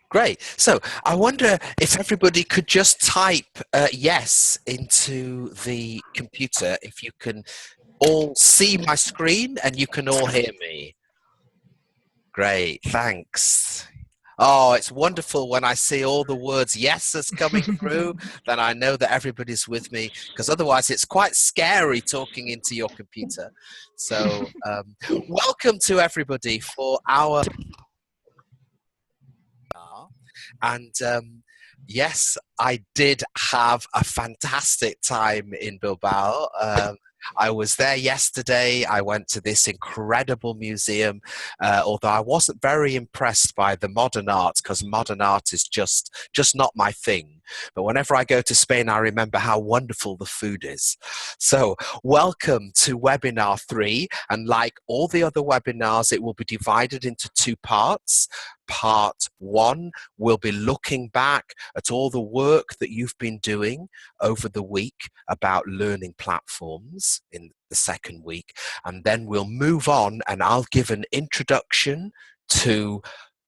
Great. So I wonder if everybody could just type yes into the computer, if you can all see my screen and you can all hear me. Great, thanks. Oh, it's wonderful when I see all the words yeses coming through, then I know that everybody's with me, because otherwise it's quite scary talking into your computer. So welcome to everybody for our and yes, I did have a fantastic time in Bilbao. I was there yesterday. I went to this incredible museum, although I wasn't very impressed by the modern art, because modern art is just not my thing. But whenever I go to Spain, I remember how wonderful the food is. So welcome to webinar 3. And like all the other webinars, it will be divided into 2 parts. Part 1 will be looking back at all the work that you've been doing over the week about learning platforms in the second week, and then we'll move on and I'll give an introduction to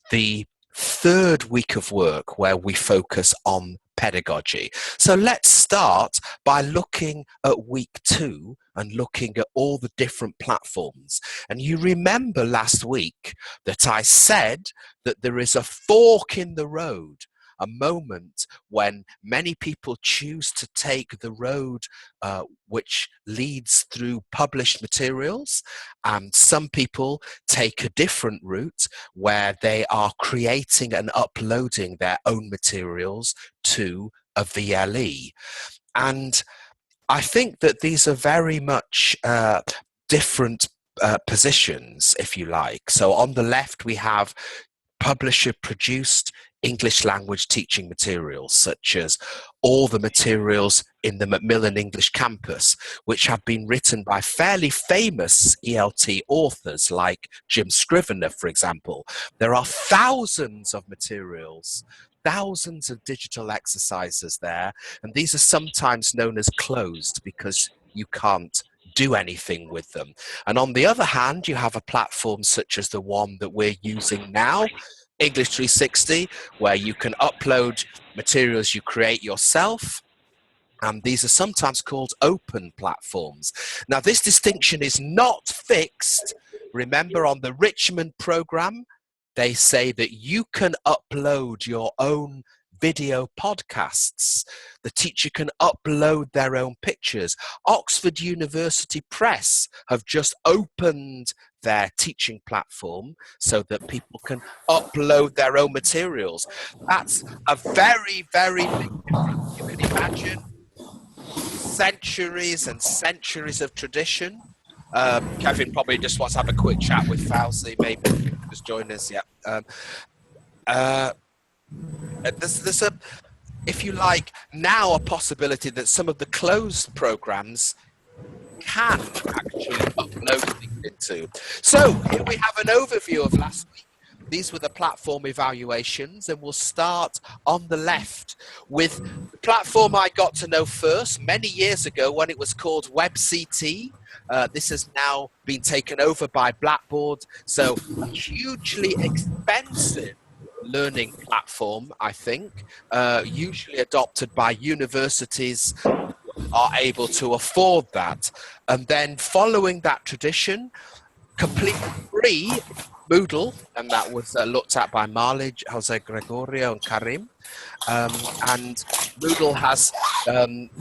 the third week of work where we focus on pedagogy. So let's start by looking at week 2 and looking at all the different platforms. And you remember last week that I said that there is a fork in the road, a moment when many people choose to take the road which leads through published materials, and some people take a different route where they are creating and uploading their own materials to a VLE. And I think that these are very much different positions, if you like. So on the left, we have publisher-produced English language teaching materials, such as all the materials in the Macmillan English campus, which have been written by fairly famous ELT authors like Jim Scrivener, for example. There are thousands of materials, thousands of digital exercises there, and these are sometimes known as closed because you can't do anything with them. And on the other hand, you have a platform such as the one that we're using now, English 360, where you can upload materials you create yourself. And these are sometimes called open platforms. Now, this distinction is not fixed. Remember, on the Richmond program, they say that you can upload your own video podcasts. The teacher can upload their own pictures. Oxford University Press have just opened their teaching platform so that people can upload their own materials. That's a very, very big difference. You can imagine centuries and centuries of tradition. Kevin probably just wants to have a quick chat with Fouzi, maybe just join us. Yeah. There's a, if you like, now a possibility that some of the closed programs can actually upload things into. So here we have an overview of last week. These were the platform evaluations, and we'll start on the left with the platform I got to know first many years ago when it was called WebCT. This has now been taken over by Blackboard, so a hugely expensive learning platform, I think, usually adopted by universities are able to afford that. And then following that tradition, completely free Moodle, and that was looked at by Marley, Jose Gregorio and Karim. And Moodle has,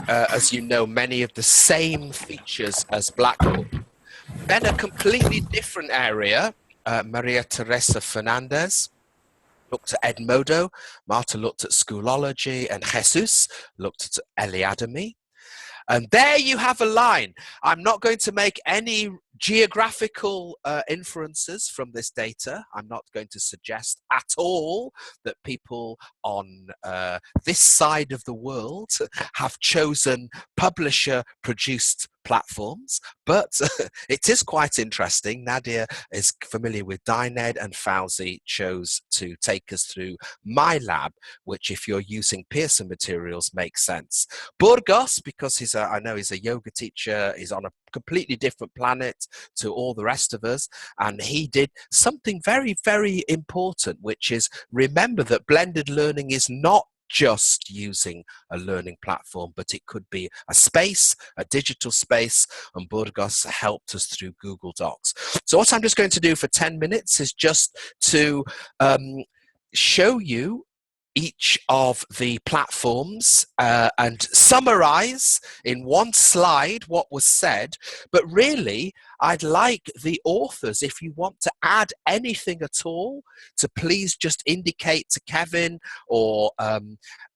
as you know, many of the same features as Blackboard. Then a completely different area, Maria Teresa Fernandez looked at Edmodo, Marta looked at Schoolology, and Jesus looked at Eliademy. And there you have a line. I'm not going to make any geographical inferences from this data. I'm not going to suggest at all that people on this side of the world have chosen publisher-produced platforms, but it is quite interesting. Nadia is familiar with DynEd, and Fouzi chose to take us through MyLab, which if you're using Pearson materials makes sense. Burgos, because I know he's a yoga teacher, he's on a completely different planet to all the rest of us, and he did something very, very important, which is remember that blended learning is not just using a learning platform, but it could be a space, a digital space, and Burgos helped us through Google Docs. So what I'm just going to do for 10 minutes is just to show you each of the platforms and summarize in one slide what was said. But really, I'd like the authors, if you want to add anything at all, to please just indicate to Kevin, or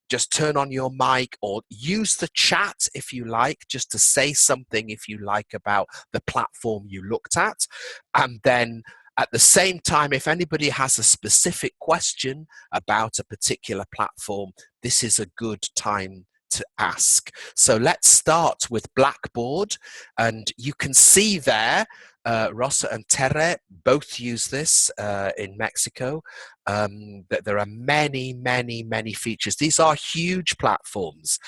just turn on your mic, or use the chat if you like, just to say something if you like about the platform you looked at. And then at the same time, if anybody has a specific question about a particular platform, this is a good time to ask. So let's start with Blackboard, and you can see there Rosa and Tere both use this in Mexico. That there are many, many, many features. These are huge platforms.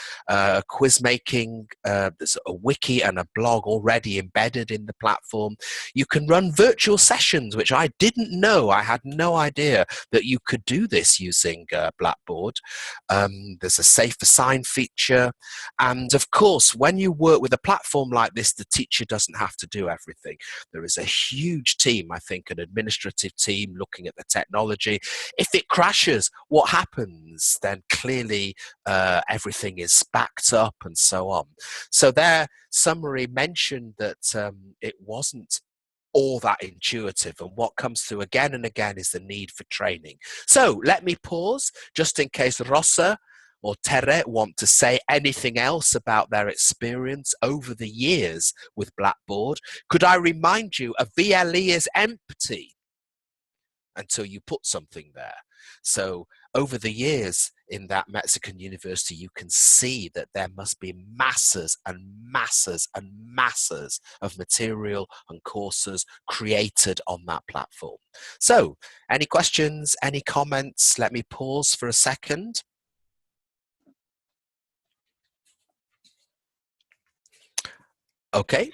Quiz making, there's a wiki and a blog already embedded in the platform. You can run virtual sessions, which I didn't know. I had no idea that you could do this using Blackboard. There's a safe assign feature. And of course, when you work with a platform like this, the teacher doesn't have to do everything. There is a huge team, I think, an administrative team looking at the technology. If it crashes, what happens? Then clearly everything is backed up and so on. So their summary mentioned that it wasn't all that intuitive, and what comes through again and again is the need for training. So let me pause just in case Rosa or Tere want to say anything else about their experience over the years with Blackboard. Could I remind you, a VLE is empty until you put something there. So over the years in that Mexican university, you can see that there must be masses and masses and masses of material and courses created on that platform. So any questions, any comments? Let me pause for a second. Okay.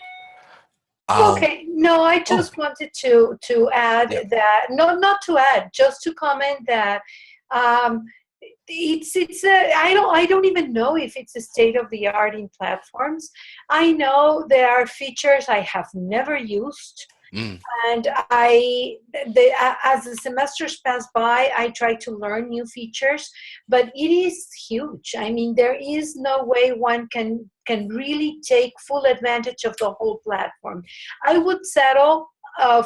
Okay, no, I just wanted to add that, no, not to add, just to comment that I don't even know if it's a state of the art in platforms. I know there are features I have never used. And as the semesters pass by, I try to learn new features, but it is huge. I mean, there is no way one can really take full advantage of the whole platform. I would settle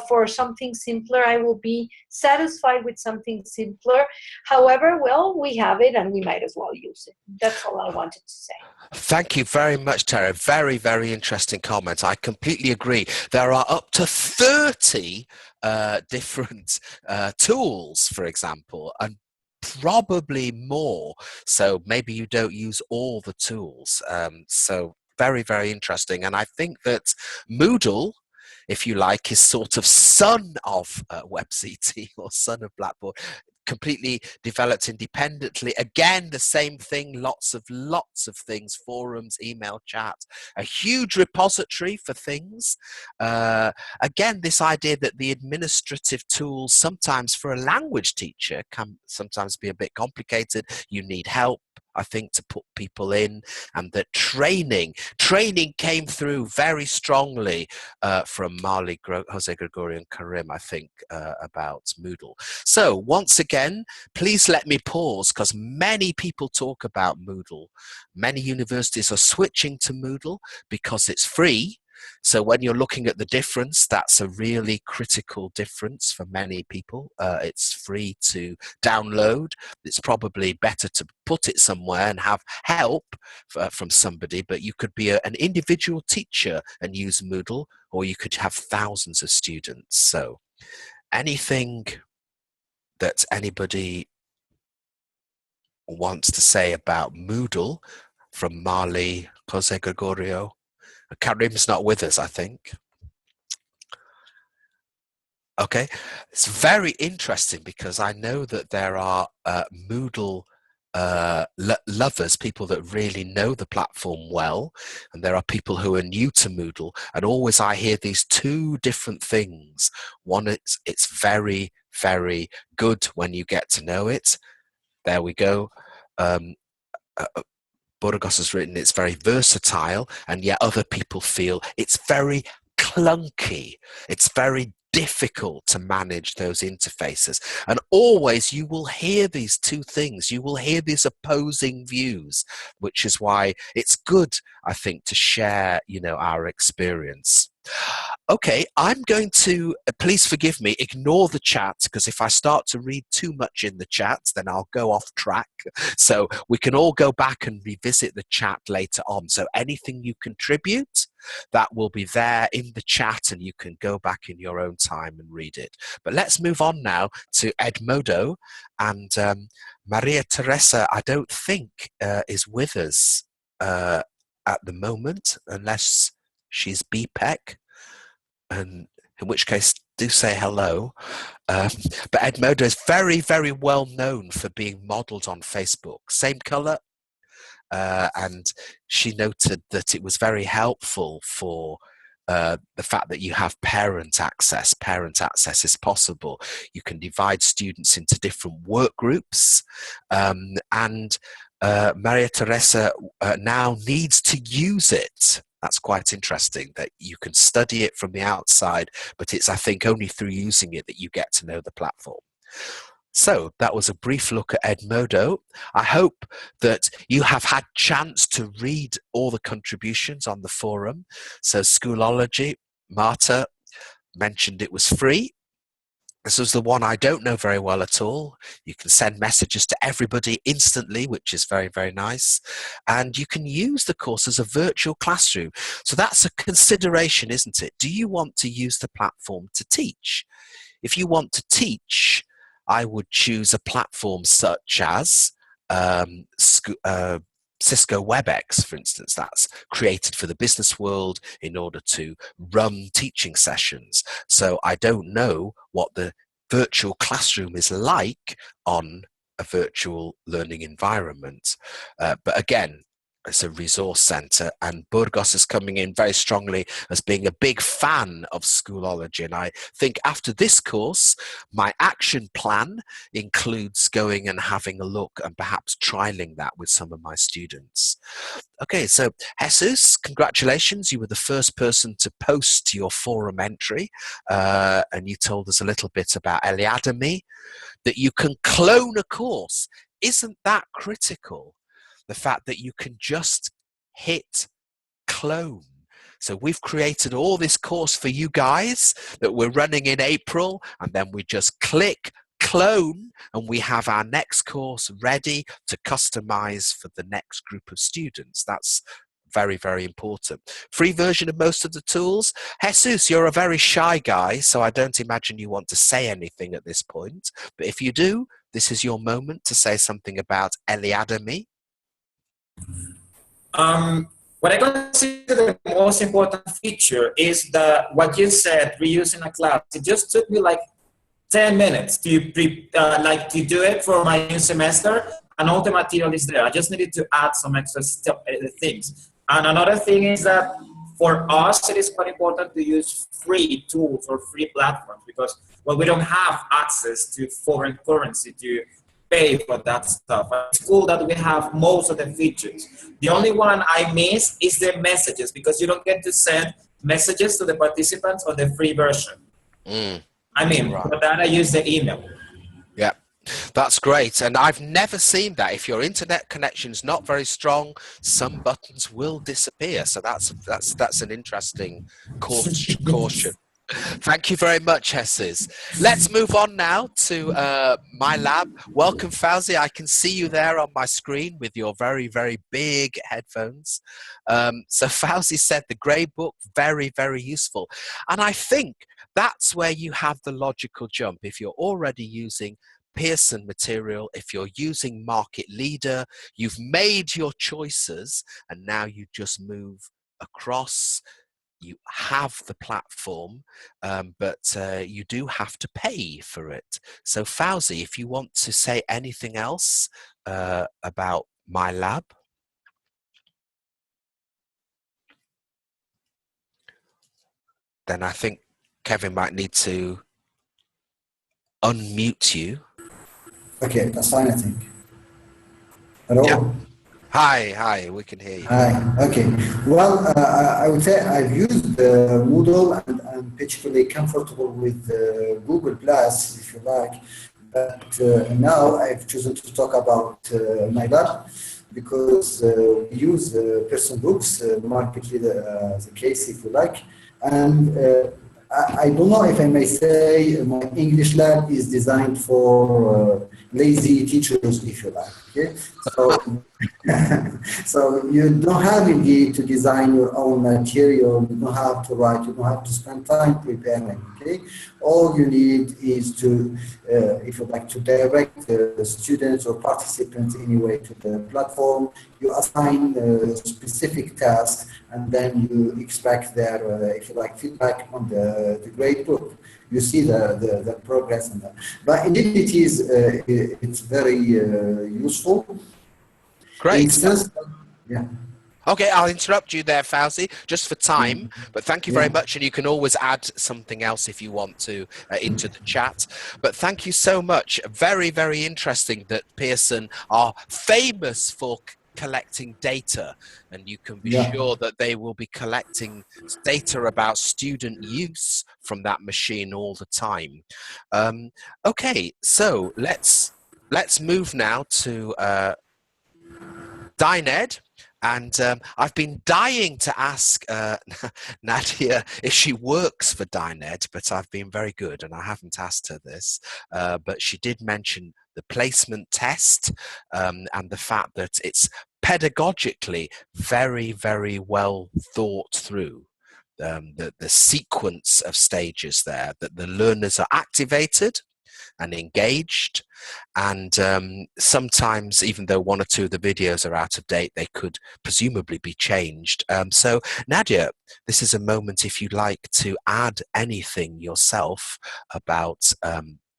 for something simpler. I will be satisfied with something simpler. However, well, we have it and we might as well use it. That's all I wanted to say. Thank you very much, Tere. Very, very interesting comment. I completely agree. There are up to 30 different tools, for example, and probably more. So maybe you don't use all the tools. So very, very interesting. And I think that Moodle, if you like, is sort of son of WebCT or son of Blackboard, completely developed independently. Again, the same thing, lots of things, forums, email chat, a huge repository for things. Again, this idea that the administrative tools sometimes for a language teacher can sometimes be a bit complicated. You need help, I think, to put people in, and that training came through very strongly from Marley, Jose Gregorio and Karim, I think, about Moodle. So once again, please let me pause, because many people talk about Moodle. Many universities are switching to Moodle because it's free. So when you're looking at the difference, that's a really critical difference for many people. It's free to download. It's probably better to put it somewhere and have help from somebody, but you could be an individual teacher and use Moodle, or you could have thousands of students. So anything that anybody wants to say about Moodle from Marley, Jose Gregorio, Karim's not with us, I think. Okay, it's very interesting because I know that there are Moodle lovers, people that really know the platform well, and there are people who are new to Moodle, and always I hear these two different things. One, it's very, very good when you get to know it. There we go. Burgos has written it's very versatile, and yet other people feel it's very clunky. It's very difficult to manage those interfaces. And always you will hear these two things. You will hear these opposing views, which is why it's good, I think, to share, our experience. Okay, I'm going to, please forgive me, ignore the chat, because if I start to read too much in the chat, then I'll go off track. So we can all go back and revisit the chat later on. So anything you contribute, that will be there in the chat, and you can go back in your own time and read it. But let's move on now to Edmodo. And Maria Teresa, I don't think is with us at the moment, unless she's BPEC, and in which case do say hello. But Edmodo is very, very well known for being modelled on Facebook. Same colour. And she noted that it was very helpful for the fact that you have parent access. Parent access is possible. You can divide students into different work groups, and Maria Teresa now needs to use it. That's quite interesting, that you can study it from the outside, but it's, I think, only through using it that you get to know the platform. So that was a brief look at Edmodo. I hope that you have had chance to read all the contributions on the forum. So Schoolology, Marta mentioned it was free. This was the one I don't know very well at all. You can send messages to everybody instantly, which is very, very nice. And you can use the course as a virtual classroom. So that's a consideration, isn't it? Do you want to use the platform to teach? If you want to teach, I would choose a platform such as Cisco WebEx, for instance. That's created for the business world in order to run teaching sessions. So I don't know what the virtual classroom is like on a virtual learning environment. But again, it's a resource centre, and Burgos is coming in very strongly as being a big fan of Schoolology. And I think after this course, my action plan includes going and having a look and perhaps trialing that with some of my students. Okay, so Jesus, congratulations. You were the first person to post your forum entry, and you told us a little bit about Eliademy, that you can clone a course. Isn't that critical? The fact that you can just hit clone. So we've created all this course for you guys that we're running in April, and then we just click clone, and we have our next course ready to customize for the next group of students. That's very, very important. Free version of most of the tools. Jesus, you're a very shy guy, so I don't imagine you want to say anything at this point. But if you do, this is your moment to say something about Eliademy. What I consider the most important feature is what you said, reusing a class. It just took me like 10 minutes to to do it for my new semester, and all the material is there. I just needed to add some extra things. And another thing is that for us, it is quite important to use free tools or free platforms, because, well, we don't have access to foreign currency to pay for that stuff. It's cool that we have most of the features. The only one I miss is the messages, because you don't get to send messages to the participants on the free version. I mean, right. For that I use the email. Yeah, that's great. And I've never seen that. If your internet connection's not very strong, some buttons will disappear. So that's an interesting caution. Thank you very much, Jesus. Let's move on now to MyLab. Welcome, Fouzi. I can see you there on my screen with your very, very big headphones. So Fouzi said the grey book, very, very useful. And I think that's where you have the logical jump. If you're already using Pearson material, if you're using Market Leader, you've made your choices, and now you just move across. You have the platform, but you do have to pay for it. So Fouzi, if you want to say anything else about MyLab. Then I think Kevin might need to unmute you. Okay, that's fine, I think. Hello? Yeah. Hi, we can hear you. Hi, okay. Well, I would say I've used Moodle and I'm particularly comfortable with Google Plus, if you like. But now I've chosen to talk about MyLab because we use Pearson books, markedly the case, if you like. And I don't know if I may say my English lab is designed for lazy teachers, if you like. Okay, so so you don't have indeed to design your own material. You don't have to write. You don't have to spend time preparing. Okay, all you need is to, if you like, to direct students or participants anyway to the platform. You assign specific tasks, and then you expect their, if you like, feedback on the grade book. You see the progress in that. But indeed, it is it's very useful. Great. Yeah. Okay, I'll interrupt you there, Fouzi, just for time, but thank you very much, and you can always add something else if you want to into the chat. But thank you so much. Very, very interesting that Pearson are famous for collecting data, and you can be sure that they will be collecting data about student use from that machine all the time. Okay, so let's move now to DynEd. And I've been dying to ask Nadia if she works for DynEd, but I've been very good and I haven't asked her this. But she did mention the placement test and the fact that it's pedagogically very, very well thought through. The sequence of stages there, that the learners are activated and engaged, and sometimes, even though one or two of the videos are out of date, they could presumably be changed. So Nadia, this is a moment if you'd like to add anything yourself about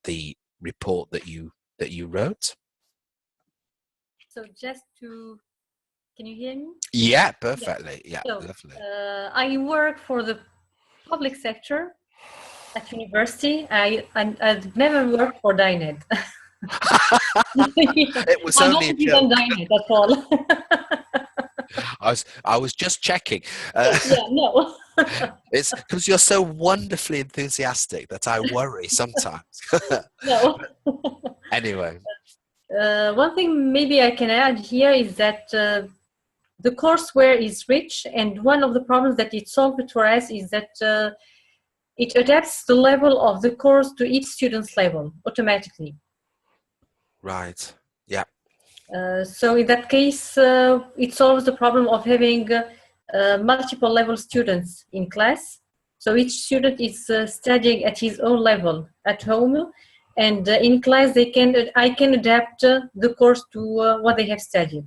the report that you wrote. So just to, can you hear me? Yeah, perfectly. Yeah, so, lovely. I work for the public sector at university. I've never worked for DynEd. It was only a joke. DynEd, that's all. I was just checking. Yeah, no. It's because you're so wonderfully enthusiastic that I worry sometimes. No. Anyway. One thing maybe I can add here is that the courseware is rich, and one of the problems that it solved for us is that it adapts the level of the course to each student's level automatically. Right. Yeah. So in that case, it solves the problem of having multiple level students in class. So each student is studying at his own level at home, and in class I can adapt the course to what they have studied.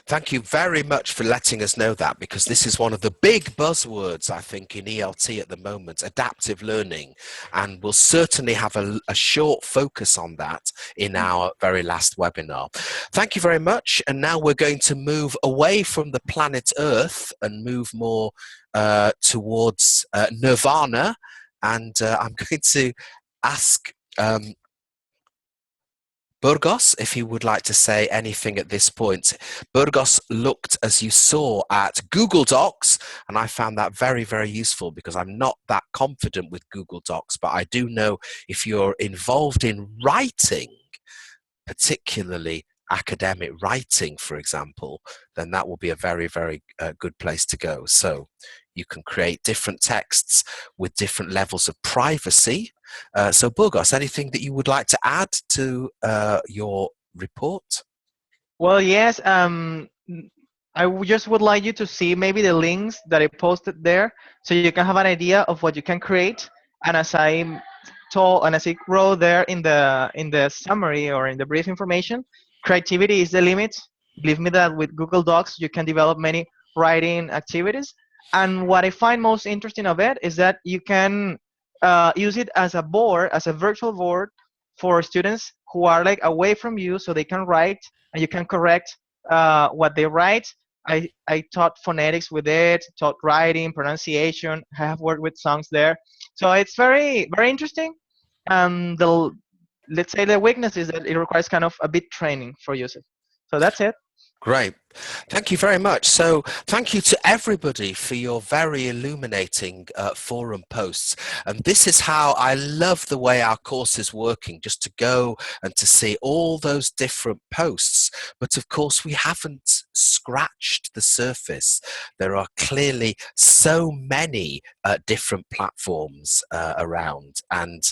Thank you very much for letting us know that, because this is one of the big buzzwords, I think, in ELT at the moment, adaptive learning, and we'll certainly have a short focus on that in our very last webinar. Thank you very much, and now we're going to move away from the planet Earth and move more towards Nirvana, and I'm going to ask Burgos, if you would like to say anything at this point. Burgos looked, as you saw, at Google Docs, and I found that very, very useful because I'm not that confident with Google Docs, but I do know if you're involved in writing, particularly academic writing, for example, then that will be a very, very good place to go. So you can create different texts with different levels of privacy. So Burgos, anything that you would like to add to your report? Well, yes. Just would like you to see maybe the links that I posted there, so you can have an idea of what you can create. And as I told, and as I wrote there in the summary or in the brief information, creativity is the limit. Believe me that with Google Docs you can develop many writing activities. And what I find most interesting of it is that you can use it as a board, as a virtual board for students who are like away from you, so they can write and you can correct what they write. I taught phonetics with it, taught writing, pronunciation. I have worked with songs there, so it's very very interesting. And the, let's say, the weakness is that it requires kind of a bit training for users. So that's it. Great. Thank you very much. So thank you to everybody for your very illuminating forum posts. And this is how I love the way our course is working, just to go and to see all those different posts. But of course, we haven't scratched the surface. There are clearly so many different platforms around. And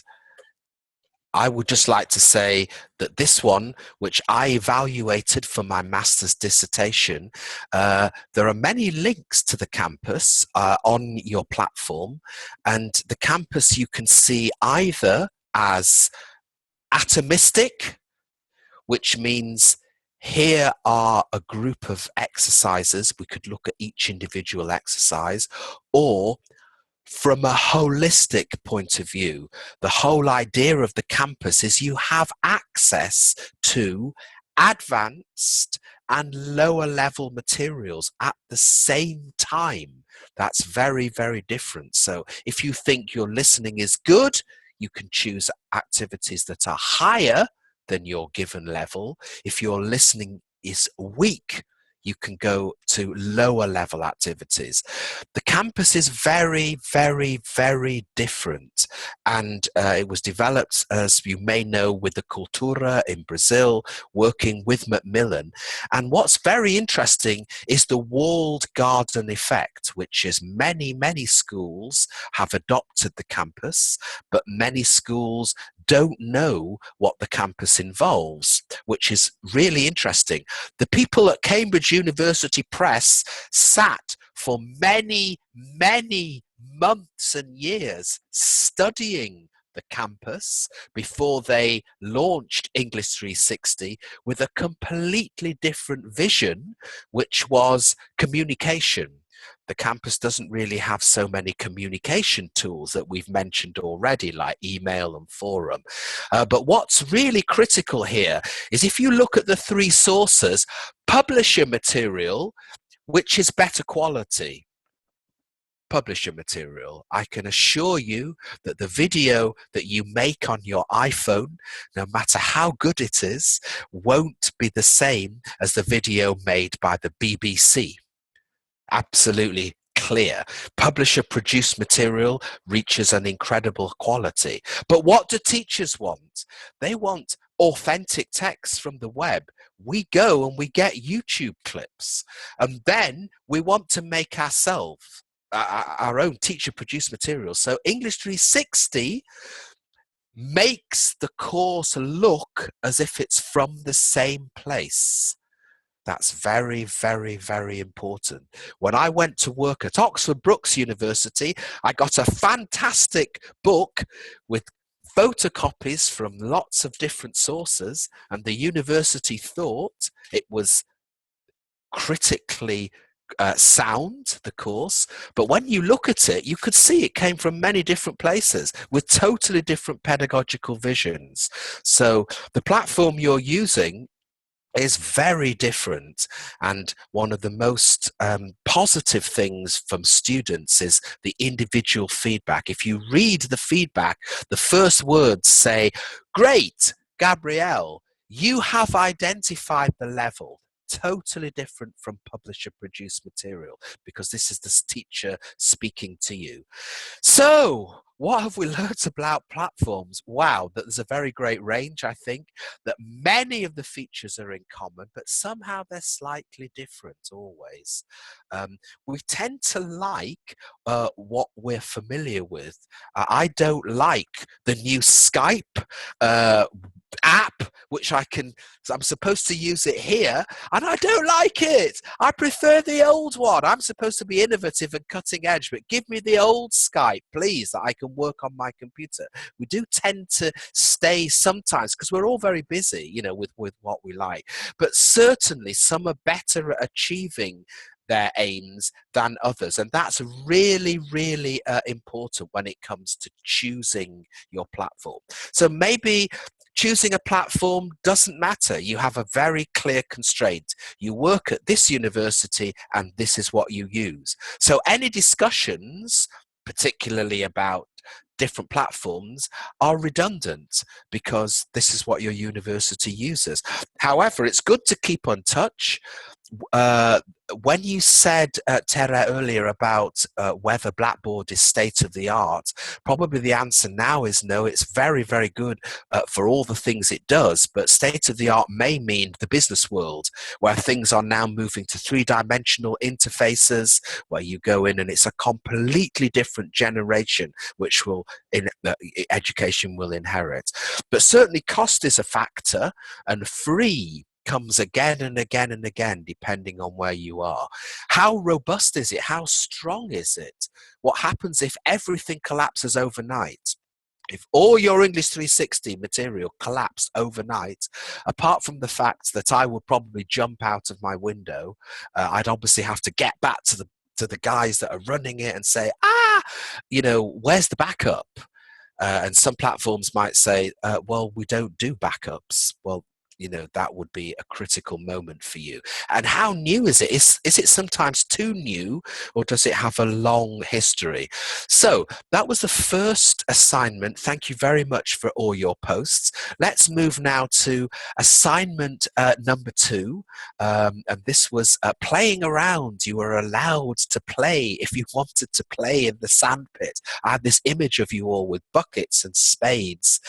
I would just like to say that this one, which I evaluated for my master's dissertation, there are many links to the campus on your platform, and the campus you can see either as atomistic, which means here are a group of exercises, we could look at each individual exercise, or from a holistic point of view. The whole idea of the campus is you have access to advanced and lower level materials at the same time. That's very, very different. So if you think your listening is good, you can choose activities that are higher than your given level. If your listening is weak, you can go to lower level activities. The campus is very, very, very different. And it was developed, as you may know, with the Cultura in Brazil, working with Macmillan. And what's very interesting is the walled garden effect, which is many, many schools have adopted the campus, but many schools don't know what the campus involves, which is really interesting. The people at Cambridge University Press sat for many, many months and years studying the campus before they launched English 360 with a completely different vision, which was communication. The campus doesn't really have so many communication tools that we've mentioned already, like email and forum. But what's really critical here is if you look at the three sources, publisher material, which is better quality. Publisher material, I can assure you that the video that you make on your iPhone, no matter how good it is, won't be the same as the video made by the BBC. Absolutely clear. Publisher produced material reaches an incredible quality. But what do teachers want? They want authentic text from the web. We go and we get YouTube clips, and then we want to make ourselves our own teacher produced material. So English 360 makes the course look as if it's from the same place. That's very, very, very important. When I went to work at Oxford Brookes University, I got a fantastic book with photocopies from lots of different sources, and the university thought it was critically sound, the course, but when you look at it, you could see it came from many different places with totally different pedagogical visions. So the platform you're using is very different, and one of the most positive things from students is the individual feedback. If you read the feedback, the first words say, "Great, Gabrielle, you have identified the level." Totally different from publisher produced material, because this is the teacher speaking to you. So what have we learned about platforms? Wow, that there's a very great range. I think that many of the features are in common, but somehow they're slightly different always. We tend to like what we're familiar with. I don't like the new Skype app, which I'm supposed to use it here, and I don't like it. I prefer the old one. I'm supposed to be innovative and cutting edge, but give me the old Skype, please, that I can work on my computer. We do tend to stay sometimes because we're all very busy, with what we like. But certainly some are better at achieving their aims than others. And that's really, really important when it comes to choosing your platform. So maybe choosing a platform doesn't matter. You have a very clear constraint. You work at this university and this is what you use. So any discussions, particularly about different platforms, are redundant because this is what your university uses. However, it's good to keep on touch. When you said, Tere, earlier about whether Blackboard is state of the art, probably the answer now is no. It's very, very good for all the things it does, but state of the art may mean the business world, where things are now moving to three-dimensional interfaces, where you go in and it's a completely different generation, which will education will inherit. But certainly cost is a factor, and free comes again and again and again, depending on where you are. How robust is it? How strong is it? What happens if everything collapses overnight? If all your English 360 material collapsed overnight, apart from the fact that I would probably jump out of my window, I'd obviously have to get back to the guys that are running it and say, where's the backup? And some platforms might say, well, we don't do backups. Well, that would be a critical moment for you. And how new is it? Is it sometimes too new, or does it have a long history? So that was the first assignment. Thank you very much for all your posts. Let's move now to assignment number 2. And this was playing around. You were allowed to play if you wanted to play in the sandpit. I had this image of you all with buckets and spades,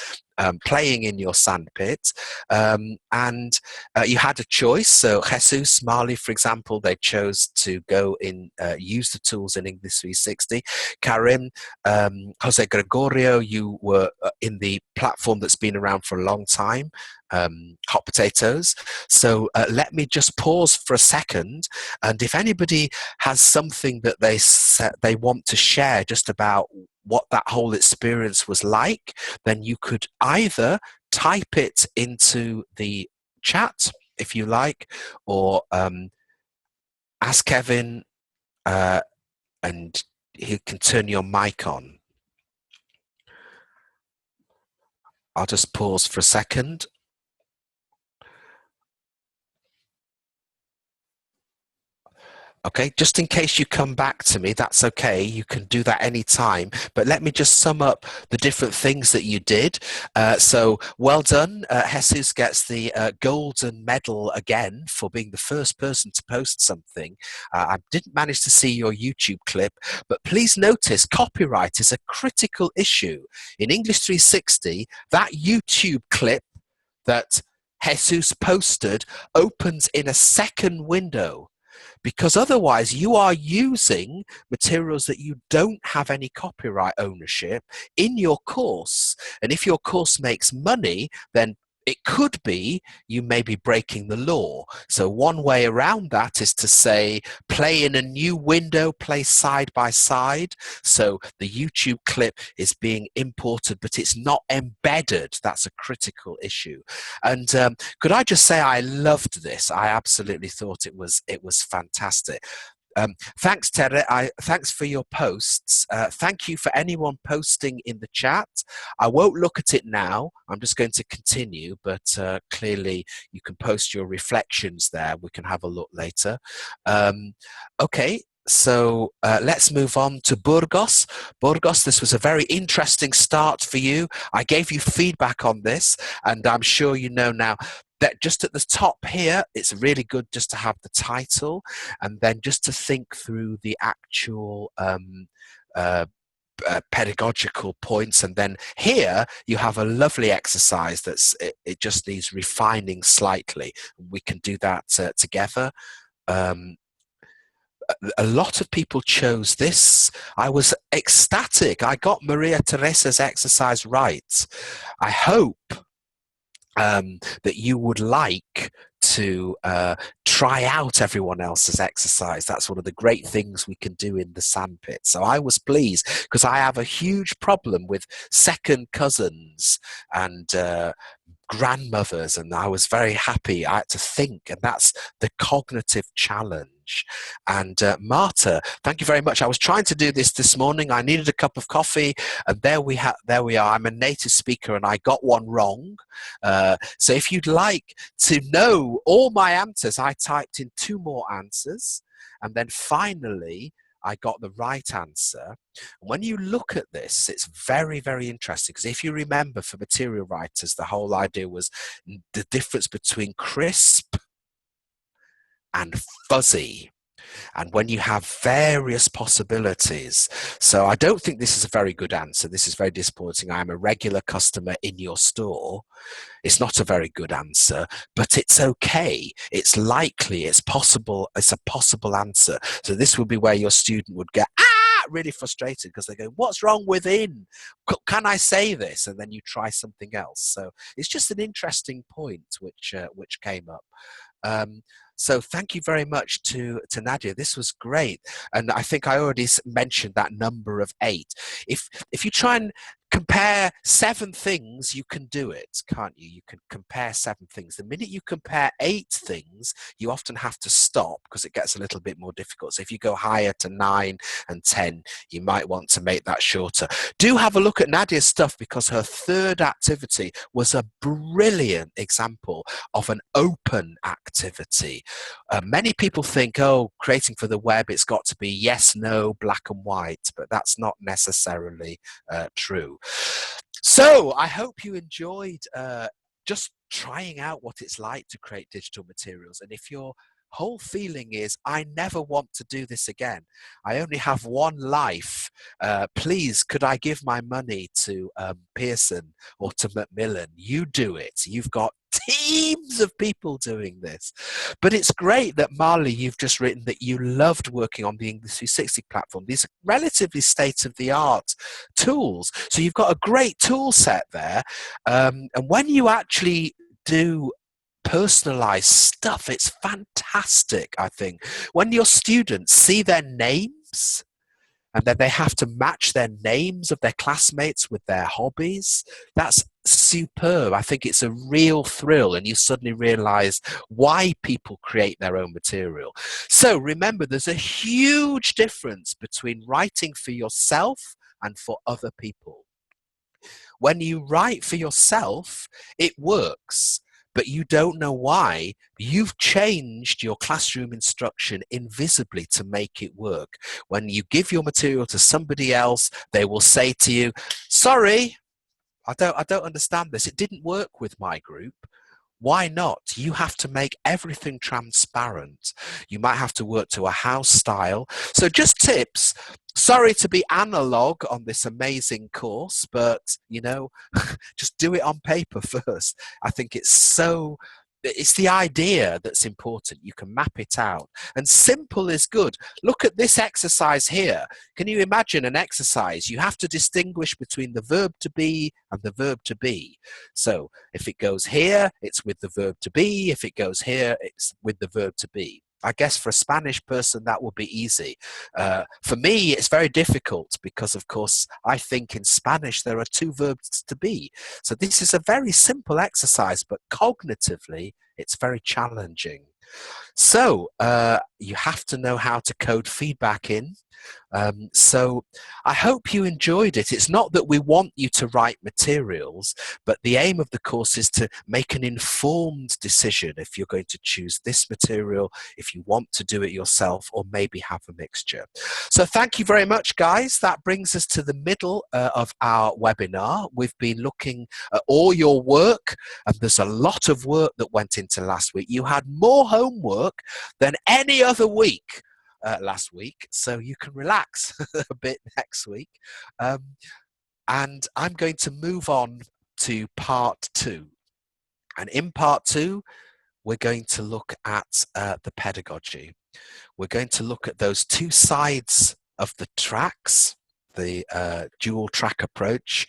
playing in your sandpit, and you had a choice. So Jesus, Marley, for example, they chose to go in, use the tools in English 360. Karim, Jose Gregorio, you were in the platform that's been around for a long time, hot potatoes. So let me just pause for a second, and if anybody has something that they want to share just about what that whole experience was like, then you could either type it into the chat if you like, or ask Kevin and he can turn your mic on. I'll just pause for a second. Okay, just in case you come back to me, that's okay. You can do that anytime. But let me just sum up the different things that you did. So well done. Jesus gets the golden medal again for being the first person to post something. I didn't manage to see your YouTube clip, but please notice copyright is a critical issue. In English 360, that YouTube clip that Jesus posted opens in a second window, because otherwise you are using materials that you don't have any copyright ownership in your course. And if your course makes money, then it could be you may be breaking the law. So one way around that is to say, play in a new window, play side by side. So the YouTube clip is being imported, but it's not embedded. That's a critical issue. And could I just say I loved this. I absolutely thought it was fantastic. Thanks, Tere. Thanks for your posts. Thank you for anyone posting in the chat. I won't look at it now. I'm just going to continue, but clearly you can post your reflections there. We can have a look later. Okay. So let's move on to Burgos. Burgos, this was a very interesting start for you. I gave you feedback on this, and I'm sure you know now that just at the top here, it's really good just to have the title, and then just to think through the actual pedagogical points. And then here you have a lovely exercise that's it just needs refining slightly. We can do that together. A lot of people chose this. I was ecstatic. I got Maria Teresa's exercise right. I hope that you would like to try out everyone else's exercise. That's one of the great things we can do in the sandpit. So I was pleased, because I have a huge problem with second cousins and grandmothers, and I was very happy. I had to think, and that's the cognitive challenge. And Marta, thank you very much. I was trying to do this morning. I needed a cup of coffee, and there we are. I'm a native speaker, and I got one wrong. So if you'd like to know all my answers, I typed in 2 more answers, and then finally I got the right answer. When you look at this, it's very, very interesting, because if you remember, for material writers, the whole idea was the difference between crisp and fuzzy. And when you have various possibilities, so I don't think this is a very good answer. This is very disappointing. I'm a regular customer in your store. It's not a very good answer, but it's okay. It's likely, it's possible, it's a possible answer. So this would be where your student would get really frustrated, because they go, what's wrong within? Can I say this? And then you try something else. So it's just an interesting point which came up. So thank you very much to Nadia. This was great. And I think I already mentioned that number of 8. If you try and compare 7 things, you can do it, can't you? You can compare 7 things. The minute you compare 8 things, you often have to stop, because it gets a little bit more difficult. So if you go higher to 9 and 10, you might want to make that shorter. Do have a look at Nadia's stuff, because her 3rd activity was a brilliant example of an open activity. Many people think, oh, creating for the web, it's got to be yes, no, black and white, but that's not necessarily true. So I hope you enjoyed just trying out what it's like to create digital materials. And if your whole feeling is, I never want to do this again, I only have one life, please, could I give my money to Pearson or to Macmillan? You do it. You've got teams of people doing this. But it's great that, Marley, you've just written that you loved working on the English 360 platform. These are relatively state-of-the-art tools. So you've got a great tool set there. And when you actually do personalized stuff, it's fantastic, I think. When your students see their names, and then they have to match their names of their classmates with their hobbies, that's superb. I think it's a real thrill, and you suddenly realize why people create their own material. So remember, there's a huge difference between writing for yourself and for other people. When you write for yourself, it works, but you don't know why. You've changed your classroom instruction invisibly to make it work. When you give your material to somebody else, they will say to you, sorry, I don't understand this. It didn't work with my group. Why not? You have to make everything transparent. You might have to work to a house style. So just tips. Sorry to be analog on this amazing course, but, you know, just do it on paper first. I think it's the idea that's important. You can map it out. And simple is good. Look at this exercise here. Can you imagine an exercise? You have to distinguish between the verb to be and the verb to be. So if it goes here, it's with the verb to be. If it goes here, it's with the verb to be. I guess for a Spanish person, that would be easy. For me, it's very difficult because, of course, I think in Spanish there are 2 verbs to be. So this is a very simple exercise, but cognitively, it's very challenging. So you have to know how to code feedback in. So I hope you enjoyed it. It's not that we want you to write materials, but the aim of the course is to make an informed decision if you're going to choose this material, if you want to do it yourself, or maybe have a mixture. So thank you very much, guys. That brings us to the middle of our webinar. We've been looking at all your work, and there's a lot of work that went into last week. You had more homework than any other week last week, so you can relax a bit next week. And I'm going to move on to part 2. And in part 2, we're going to look at the pedagogy. We're going to look at those 2 sides of the tracks, the dual track approach,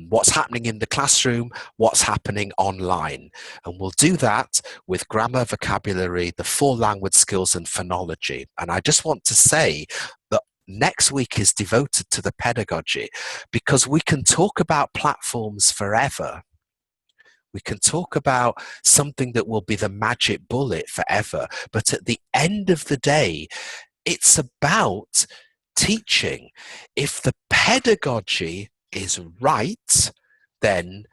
what's happening in the classroom, what's happening online. And we'll do that with grammar, vocabulary, the 4 language skills, and phonology. And I just want to say that next week is devoted to the pedagogy, because we can talk about platforms forever. We can talk about something that will be the magic bullet forever. But at the end of the day, it's about teaching. If the pedagogy is right, then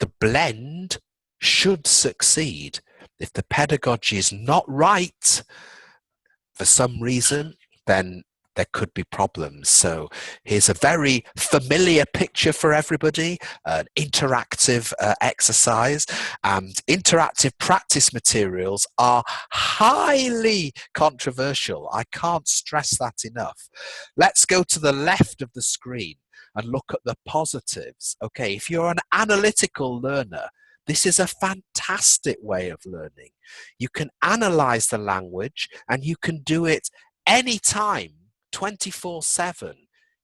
the blend should succeed. If the pedagogy is not right for some reason, then there could be problems. So here's a very familiar picture for everybody, an interactive exercise, and interactive practice materials are highly controversial. I can't stress that enough. Let's go to the left of the screen and look at the positives. Okay, if you're an analytical learner, this is a fantastic way of learning. You can analyze the language and you can do it anytime, 24/7.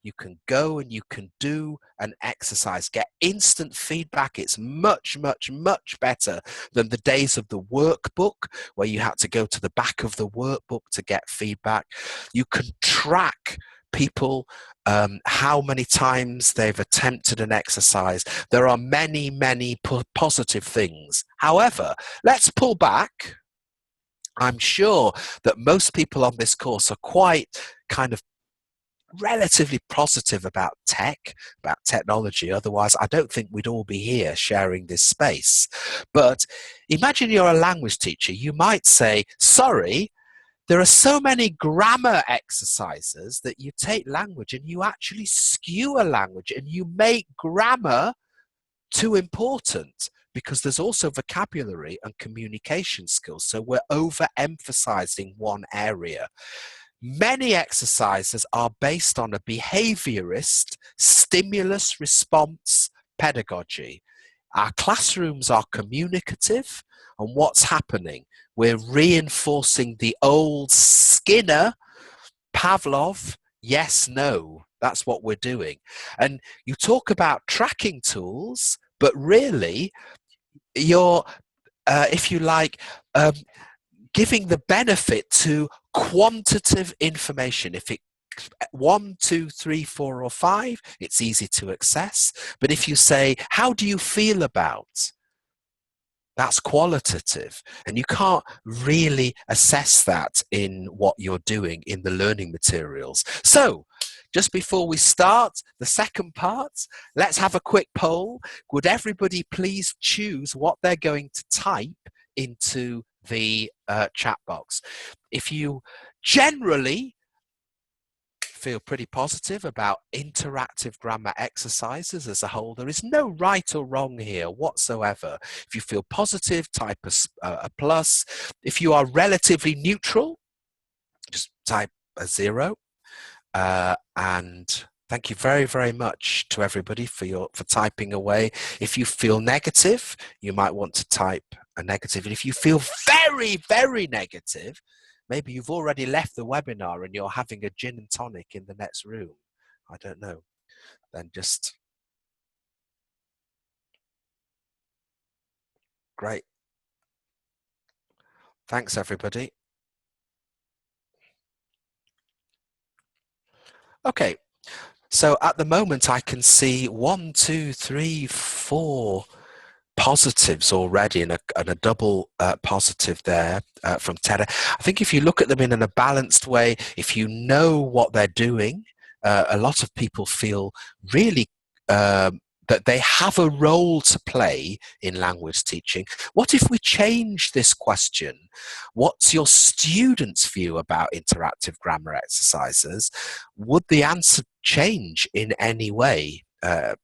You can go and you can do an exercise, get instant feedback. It's much, much, much better than the days of the workbook where you had to go to the back of the workbook to get feedback. You can track people, how many times they've attempted an exercise. There are many, many positive things. However, let's pull back. I'm sure that most people on this course are quite kind of relatively positive about tech, about technology. Otherwise, I don't think we'd all be here sharing this space. But imagine you're a language teacher. You might say, sorry, there are so many grammar exercises that you take language and you actually skew a language and you make grammar too important, because there's also vocabulary and communication skills. So we're overemphasizing one area. Many exercises are based on a behaviorist stimulus response pedagogy. Our classrooms are communicative, and what's happening? We're reinforcing the old Skinner, Pavlov, yes, no. That's what we're doing. And you talk about tracking tools, but really you're, if you like, giving the benefit to quantitative information. If it 1, 2, 3, 4, or 5, it's easy to access. But if you say, how do you feel about? That's qualitative, and you can't really assess that in what you're doing in the learning materials. So, just before we start the second part, let's have a quick poll. Would everybody please choose what they're going to type into the chat box? If you generally feel pretty positive about interactive grammar exercises as a whole, there is no right or wrong here whatsoever. If you feel positive, type a plus. If you are relatively neutral, just type a 0. And thank you very, very much to everybody for typing away. If you feel negative, you might want to type a negative. And if you feel very, very negative, maybe you've already left the webinar and you're having a gin and tonic in the next room. I don't know. Then just... Great. Thanks, everybody. Okay. So at the moment, I can see 1, 2, 3, 4 positives already, and a double positive there from Tere. I think if you look at them in a balanced way, if you know what they're doing, a lot of people feel really that they have a role to play in language teaching. What if we change this question? What's your students' view about interactive grammar exercises? Would the answer change in any way?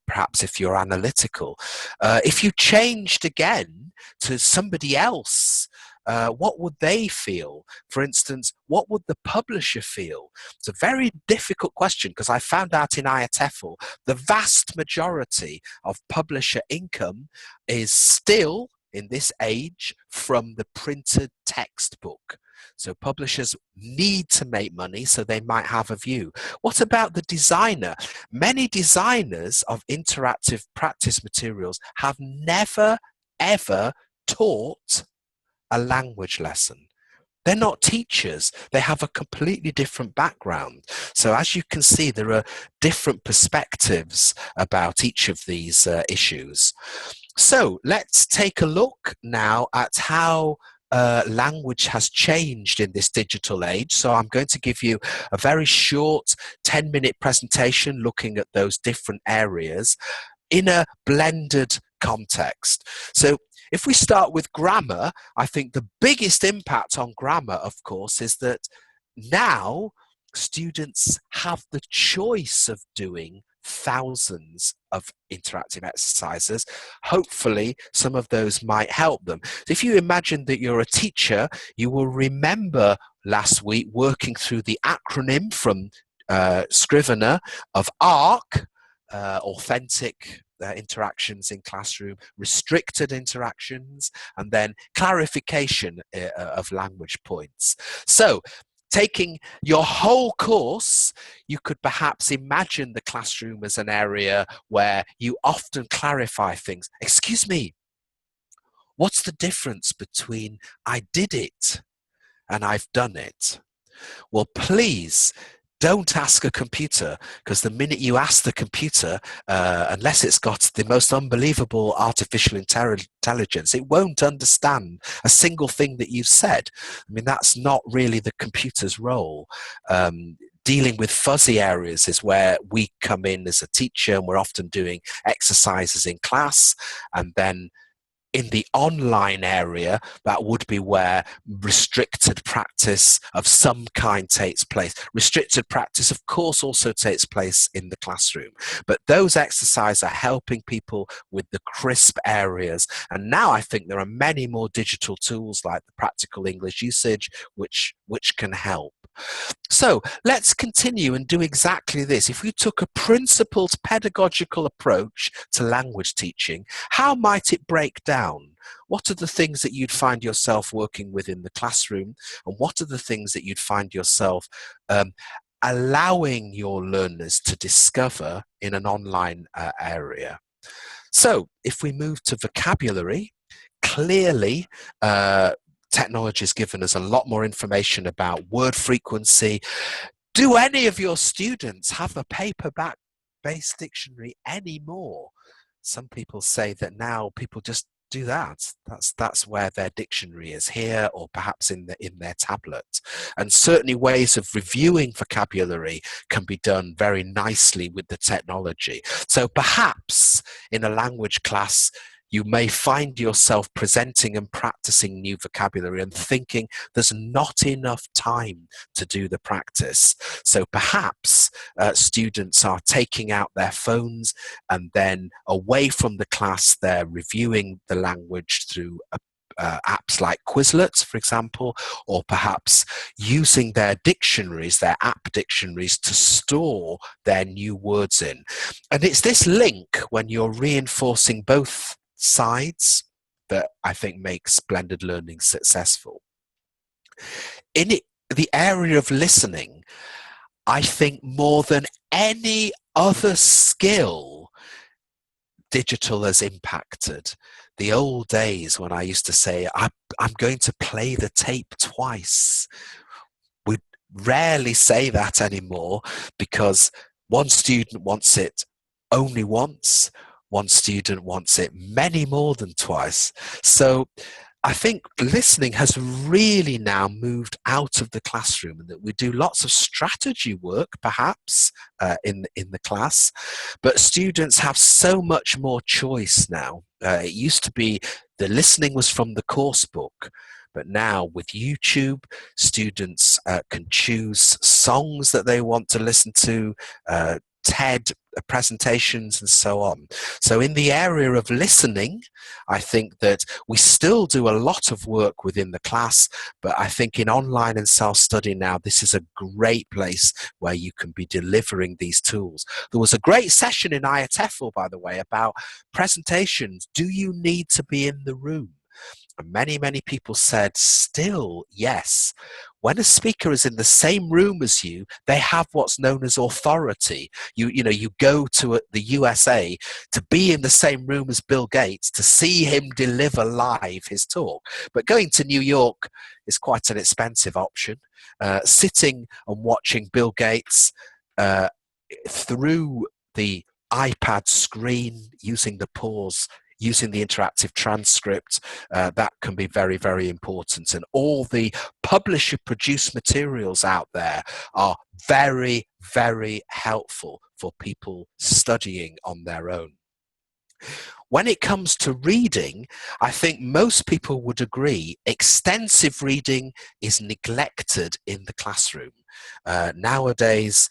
Perhaps if you're analytical. If you changed again to somebody else, what would they feel? For instance, what would the publisher feel? It's a very difficult question, because I found out in IATEFL the vast majority of publisher income is still, in this age, from the printed textbook. So publishers need to make money, so they might have a view. What about the designer? Many designers of interactive practice materials have never, ever taught a language lesson. They're not teachers. They have a completely different background. So as you can see, there are different perspectives about each of these issues. So let's take a look now at how language has changed in this digital age. So I'm going to give you a very short 10-minute presentation looking at those different areas in a blended context. So if we start with grammar, I think the biggest impact on grammar, of course, is that now students have the choice of doing thousands of interactive exercises. Hopefully, some of those might help them. If you imagine that you're a teacher, you will remember last week working through the acronym from Scrivener of ARC, authentic interactions in classroom, restricted interactions, and then clarification of language points. So, taking your whole course, you could perhaps imagine the classroom as an area where you often clarify things. Excuse me, what's the difference between I did it and I've done it? Well, please don't ask a computer, because the minute you ask the computer, unless it's got the most unbelievable artificial intelligence, it won't understand a single thing that you've said. I mean, that's not really the computer's role. Dealing with fuzzy areas is where we come in as a teacher, and we're often doing exercises in class, and then in the online area, that would be where restricted practice of some kind takes place. Restricted practice, of course, also takes place in the classroom. But those exercises are helping people with the crisp areas. And now I think there are many more digital tools like the practical English usage, which can help. So let's continue and do exactly this. If we took a principled pedagogical approach to language teaching, how might it break down? What are the things that you'd find yourself working with in the classroom? And what are the things that you'd find yourself allowing your learners to discover in an online area? So if we move to vocabulary, clearly, technology has given us a lot more information about word frequency. Do any of your students have a paperback-based dictionary anymore? Some people say that now people just do that. That's where their dictionary is, here or perhaps in their tablet. And certainly ways of reviewing vocabulary can be done very nicely with the technology. So perhaps in a language class, you may find yourself presenting and practicing new vocabulary and thinking there's not enough time to do the practice. So perhaps students are taking out their phones, and then away from the class, they're reviewing the language through apps like Quizlet, for example, or perhaps using their dictionaries, their app dictionaries, to store their new words in. And it's this link when you're reinforcing both sides that I think makes blended learning successful. In the area of listening, I think more than any other skill, digital has impacted. The old days when I used to say, I'm going to play the tape twice. We rarely say that anymore, because one student wants it only once, one student wants it many more than twice. So I think listening has really now moved out of the classroom, and that we do lots of strategy work, perhaps, in the class, but students have so much more choice now. It used to be the listening was from the course book, but now with YouTube, students can choose songs that they want to listen to, TED presentations and so on. So in the area of listening, I think that we still do a lot of work within the class, but I think in online and self-study now, this is a great place where you can be delivering these tools. There was a great session in IATEFL, by the way, about presentations. Do you need to be in the room? And many people said still yes. When a speaker is in the same room as you, they have what's known as authority. You go to the USA to be in the same room as Bill Gates, to see him deliver live his talk. But going to New York is quite an expensive option. Sitting and watching Bill Gates through the iPad screen using the pause using the interactive transcript, that can be very, very important. And all the publisher-produced materials out there are very, very helpful for people studying on their own. When it comes to reading, I think most people would agree extensive reading is neglected in the classroom. Nowadays,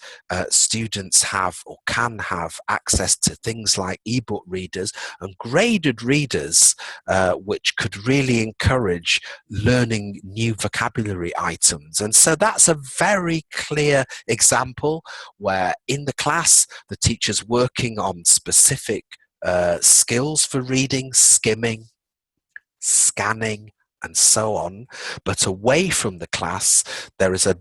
students have or can have access to things like ebook readers and graded readers, which could really encourage learning new vocabulary items. And so that's a very clear example where in the class, the teacher's working on specific skills for reading, skimming, scanning, and so on. But away from the class, there is a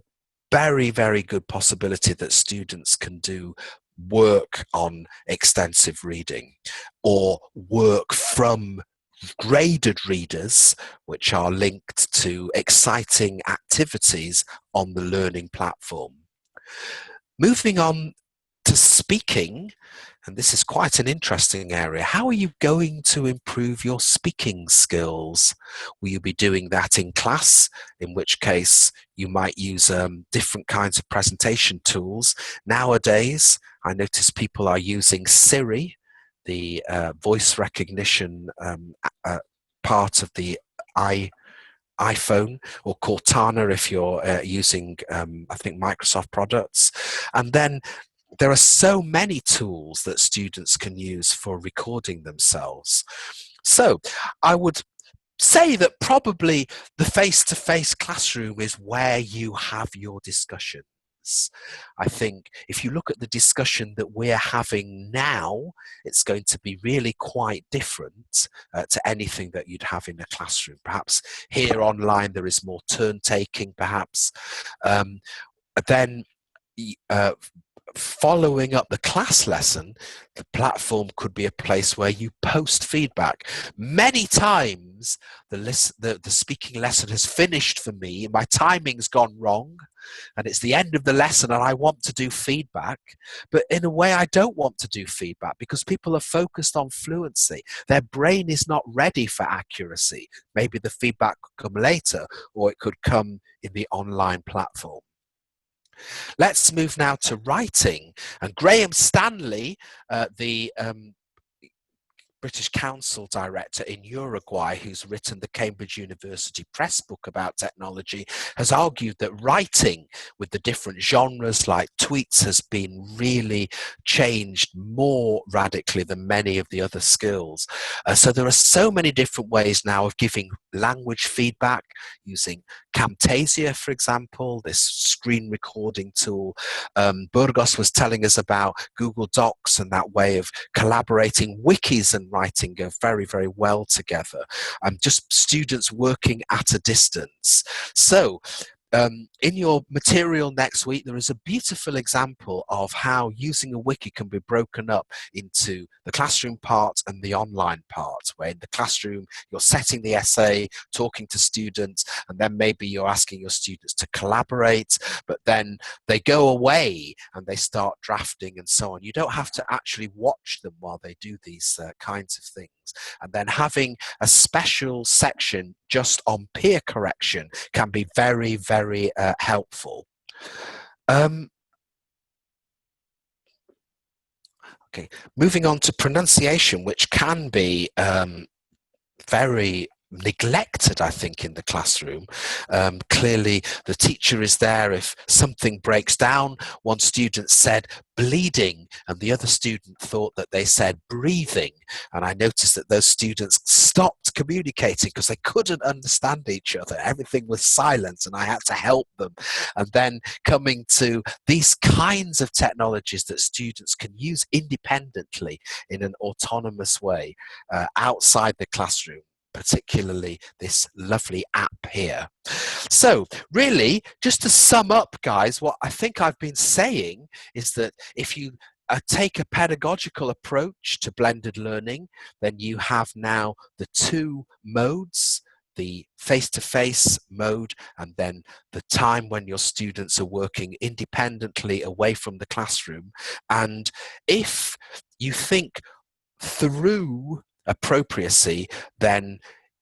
very, very good possibility that students can do work on extensive reading or work from graded readers, which are linked to exciting activities on the learning platform. Moving on to speaking, and this is quite an interesting area. How are you going to improve your speaking skills? Will you be doing that in class, in which case you might use different kinds of presentation tools? Nowadays, I notice people are using Siri, the voice recognition part of the iPhone, or Cortana if you're using, I think, Microsoft products. And then there are so many tools that students can use for recording themselves. So I would say that probably the face-to-face classroom is where you have your discussions. I think if you look at the discussion that we're having now, it's going to be really quite different to anything that you'd have in a classroom. Perhaps here online there is more turn-taking, perhaps. Then following up the class lesson, the platform could be a place where you post feedback. Many times the speaking lesson has finished for me, my timing's gone wrong, and it's the end of the lesson and I want to do feedback, but in a way I don't want to do feedback because people are focused on fluency. Their brain is not ready for accuracy. Maybe the feedback could come later, or it could come in the online platform. Let's move now to writing. And Graham Stanley, the British Council Director in Uruguay, who's written the Cambridge University Press book about technology, has argued that writing with the different genres like tweets has been really changed more radically than many of the other skills. So there are so many different ways now of giving language feedback using Camtasia, for example, this screen recording tool. Burgos was telling us about Google Docs and that way of collaborating. Wikis and writing go very, very well together. Just students working at a distance. So in your material next week, there is a beautiful example of how using a wiki can be broken up into the classroom part and the online part, where in the classroom you're setting the essay, talking to students, and then maybe you're asking your students to collaborate, but then they go away and they start drafting and so on. You don't have to actually watch them while they do these kinds of things. And then having a special section just on peer correction can be very, very helpful. Okay, moving on to pronunciation, which can be very neglected, I think, in the classroom. Clearly, the teacher is there if something breaks down. One student said bleeding, and the other student thought that they said breathing. And I noticed that those students stopped communicating because they couldn't understand each other. Everything was silent, and I had to help them. And then coming to these kinds of technologies that students can use independently in an autonomous way outside the classroom, particularly this lovely app here. So really, just to sum up, guys, what I think I've been saying is that if you take a pedagogical approach to blended learning, then you have now the two modes, the face-to-face mode, and then the time when your students are working independently away from the classroom. And if you think through appropriacy, then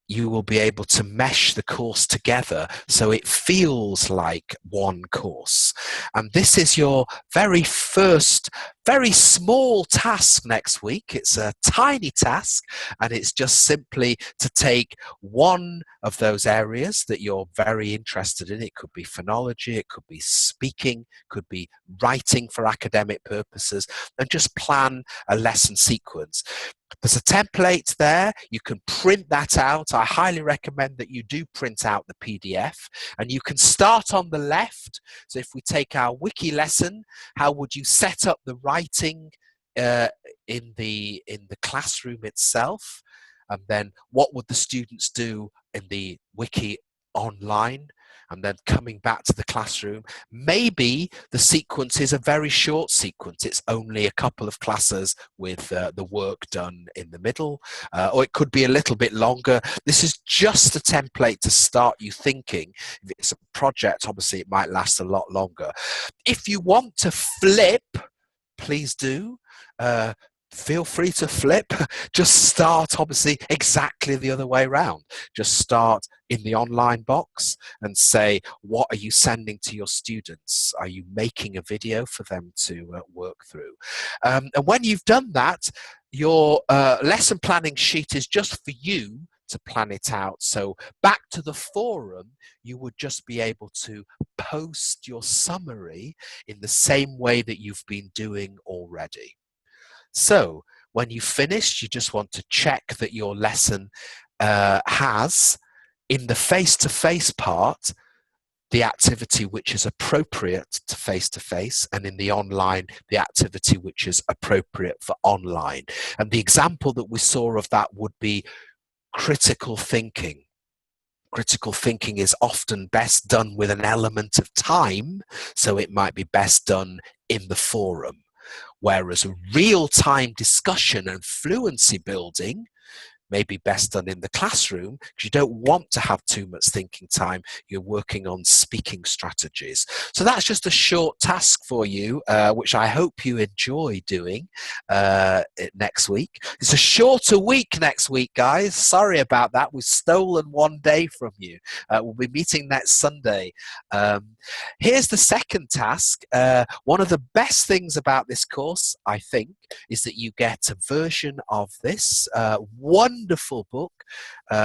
you will be able to mesh the course together so it feels like one course. And this is your very first, very small task next week. It's a tiny task, and it's just simply to take one of those areas that you're very interested in. It could be phonology, it could be speaking, could be writing for academic purposes, and just plan a lesson sequence. There's a template there. You can print that out. I highly recommend that you do print out the PDF, and you can start on the left. So if we take our wiki lesson, how would you set up the writing in the classroom itself? And then what would the students do in the wiki online? And then coming back to the classroom, maybe the sequence is a very short sequence. It's only a couple of classes with the work done in the middle, or it could be a little bit longer. This is just a template to start you thinking. If it's a project, obviously it might last a lot longer. If you want to flip, please do. Feel free to flip. Just start, obviously, exactly the other way around. Just start in the online box and say, what are you sending to your students? Are you making a video for them to work through? And when you've done that, your lesson planning sheet is just for you to plan it out. So back to the forum, you would just be able to post your summary in the same way that you've been doing already. So when you finished, you just want to check that your lesson has, in the face-to-face part, the activity which is appropriate to face-to-face, and in the online, the activity which is appropriate for online. And the example that we saw of that would be critical thinking. Critical thinking is often best done with an element of time, so it might be best done in the forum. Whereas real-time discussion and fluency building may be best done in the classroom, because you don't want to have too much thinking time. You're working on speaking strategies. So that's just a short task for you, which I hope you enjoy doing next week. It's a shorter week next week, guys. Sorry about that. We've stolen one day from you. We'll be meeting next Sunday. Here's the second task. One of the best things about this course, I think, is that you get a version of this wonderful book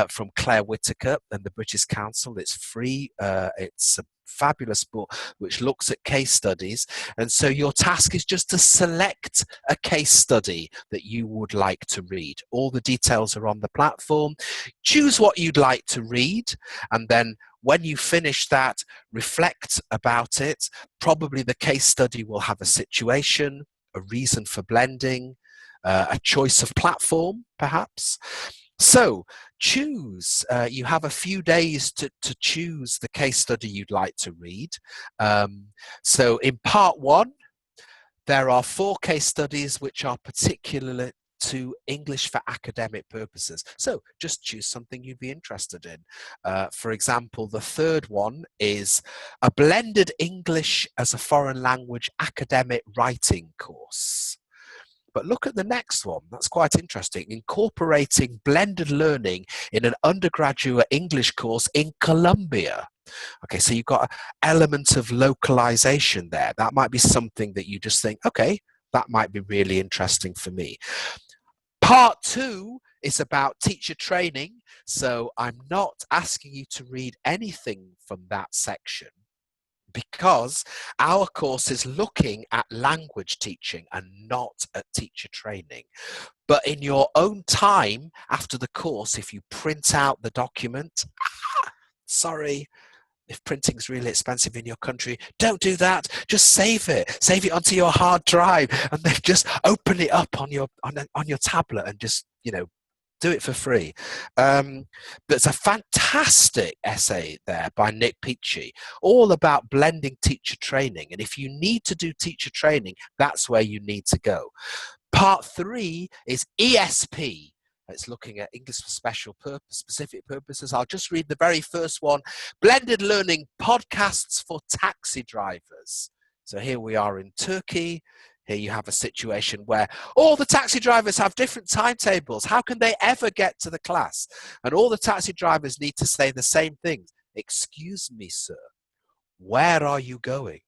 from Claire Whitaker and the British Council. It's free. It's a fabulous book which looks at case studies, and so your task is just to select a case study that you would like to read. All the details are on the platform. Choose what you'd like to read, and then when you finish that, reflect about it. Probably the case study will have a situation, a reason for blending, a choice of platform, perhaps. So choose. You have a few days to choose the case study you'd like to read. So in part one, there are 4 case studies which are particular to English for academic purposes. So just choose something you'd be interested in. For example, the third one is a blended English as a foreign language academic writing course. But look at the next one. That's quite interesting. Incorporating blended learning in an undergraduate English course in Colombia. Okay, so you've got an element of localization there. That might be something that you just think, okay, that might be really interesting for me. Part 2 is about teacher training. So I'm not asking you to read anything from that section, because our course is looking at language teaching and not at teacher training. But in your own time after the course, if you print out the document, sorry, if printing's really expensive in your country, don't do that. Just save it. Save it onto your hard drive, and then just open it up on your tablet and just, do it for free. There's a fantastic essay there by Nick Peachy, all about blending teacher training. And if you need to do teacher training, that's where you need to go. Part 3 is ESP. It's looking at English for specific purposes. I'll just read the very first one. Blended Learning Podcasts for Taxi Drivers. So here we are in Turkey. Here you have a situation where all the taxi drivers have different timetables. How can they ever get to the class? And all the taxi drivers need to say the same thing. Excuse me, sir, where are you going?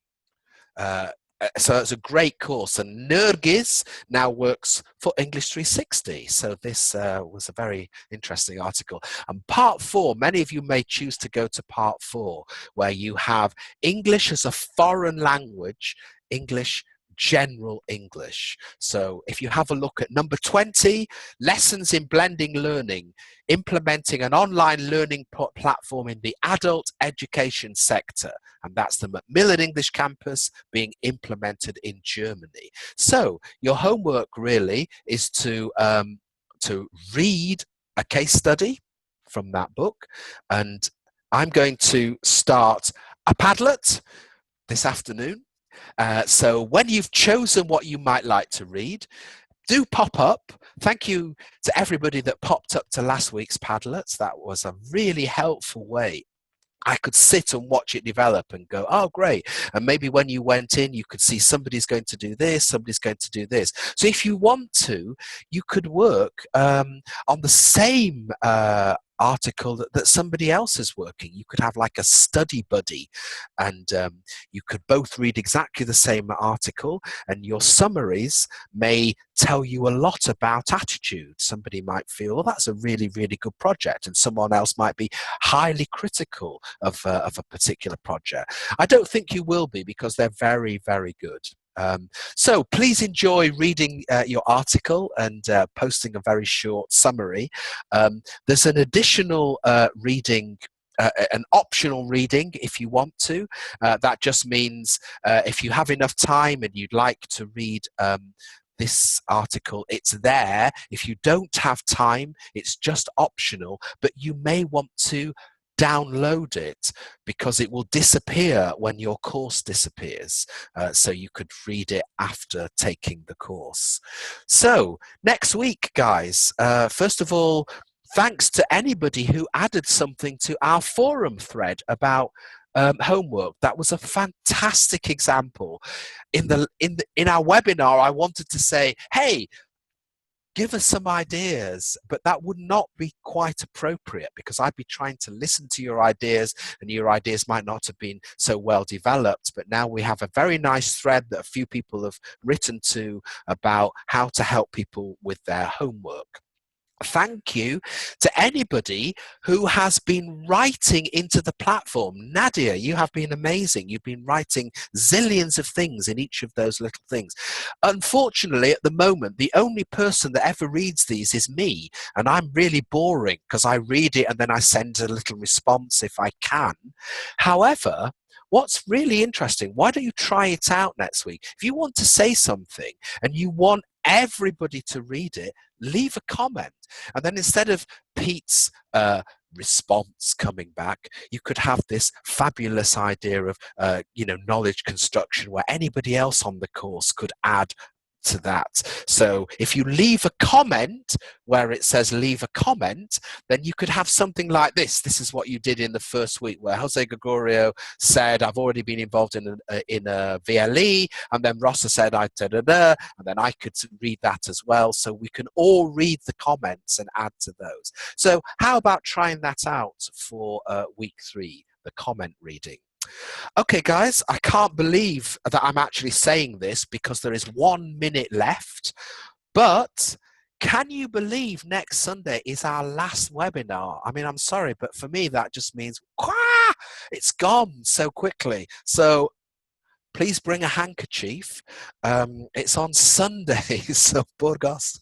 So it's a great course, and Nergis now works for English 360. So this was a very interesting article. And part 4, many of you may choose to go to part 4, where you have English as a foreign language, English, general English. So if you have a look at number 20, lessons in blending learning, implementing an online learning platform in the adult education sector. And that's the Macmillan English campus being implemented in Germany. So your homework really is to read a case study from that book. And I'm going to start a Padlet this afternoon. So when you've chosen what you might like to read, do pop up. Thank you to everybody that popped up to last week's Padlets. That was a really helpful way. I could sit and watch it develop and go, oh, great. And maybe when you went in, you could see somebody's going to do this, somebody's going to do this. So if you want to, you could work on the same article that somebody else is working. You could have like a study buddy, and you could both read exactly the same article, and your summaries may tell you a lot about attitude. Somebody might feel, well, that's a really, really good project, and someone else might be highly critical of a particular project. I don't think you will be, because they're very, very good. So please enjoy reading your article and posting a very short summary. There's an additional reading, an optional reading if you want to. That just means if you have enough time and you'd like to read this article, it's there. If you don't have time, it's just optional, but you may want to download it because it will disappear when your course disappears. So you could read it after taking the course. So next week, guys, first of all, thanks to anybody who added something to our forum thread about homework. That was a fantastic example. In our webinar, I wanted to say, hey, give us some ideas, but that would not be quite appropriate, because I'd be trying to listen to your ideas, and your ideas might not have been so well developed. But now we have a very nice thread that a few people have written to about how to help people with their homework. Thank you to anybody who has been writing into the platform. Nadia, you have been amazing. You've been writing zillions of things in each of those little things. Unfortunately, at the moment, the only person that ever reads these is me, and I'm really boring because I read it and then I send a little response if I can. However, what's really interesting, why don't you try it out next week? If you want to say something and you want everybody to read it, leave a comment. And then instead of Pete's response coming back, you could have this fabulous idea of knowledge construction, where anybody else on the course could add to that. So if you leave a comment where it says leave a comment, then you could have something like this. This is what you did in the first week, where Jose Gregorio said, I've already been involved in a VLE, and then Rosa said, and then I could read that as well. So we can all read the comments and add to those. So how about trying that out for week 3, the comment reading? Okay, guys, I can't believe that I'm actually saying this, because there is 1 minute left. But can you believe next Sunday is our last webinar? I mean, I'm sorry, but for me, that just means it's gone so quickly. So please bring a handkerchief. It's on Sunday, so Burgos.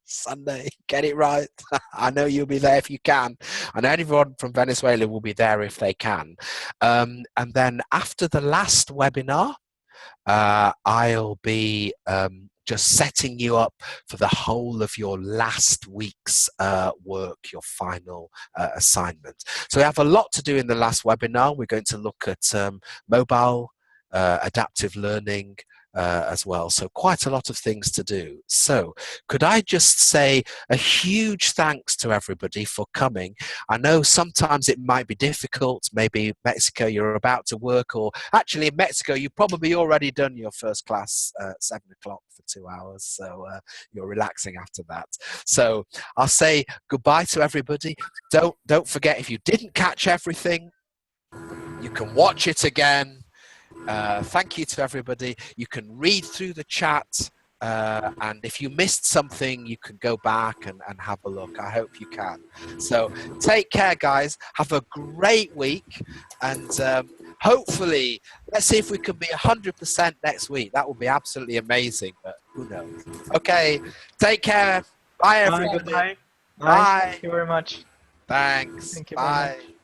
Sunday, get it right. I know you'll be there if you can. I know everyone from Venezuela will be there if they can. And then after the last webinar, I'll be just setting you up for the whole of your last week's work, your final assignment. So we have a lot to do in the last webinar. We're going to look at mobile adaptive learning, as well. So quite a lot of things to do. So could I just say a huge thanks to everybody for coming. I know sometimes it might be difficult. Maybe Mexico, you're about to work, or actually in Mexico, you've probably already done your first class at 7 o'clock for 2 hours. So you're relaxing after that. So I'll say goodbye to everybody. Don't forget, if you didn't catch everything, you can watch it again. Thank you to everybody. You can read through the chat, and if you missed something, you can go back and have a look. I hope you can. So take care, guys. Have a great week, and hopefully, let's see if we can be 100% next week. That would be absolutely amazing, but who knows? Okay, take care. Bye, everybody. Bye. Bye. Thank you very much. Thanks. Thank you very Bye. much.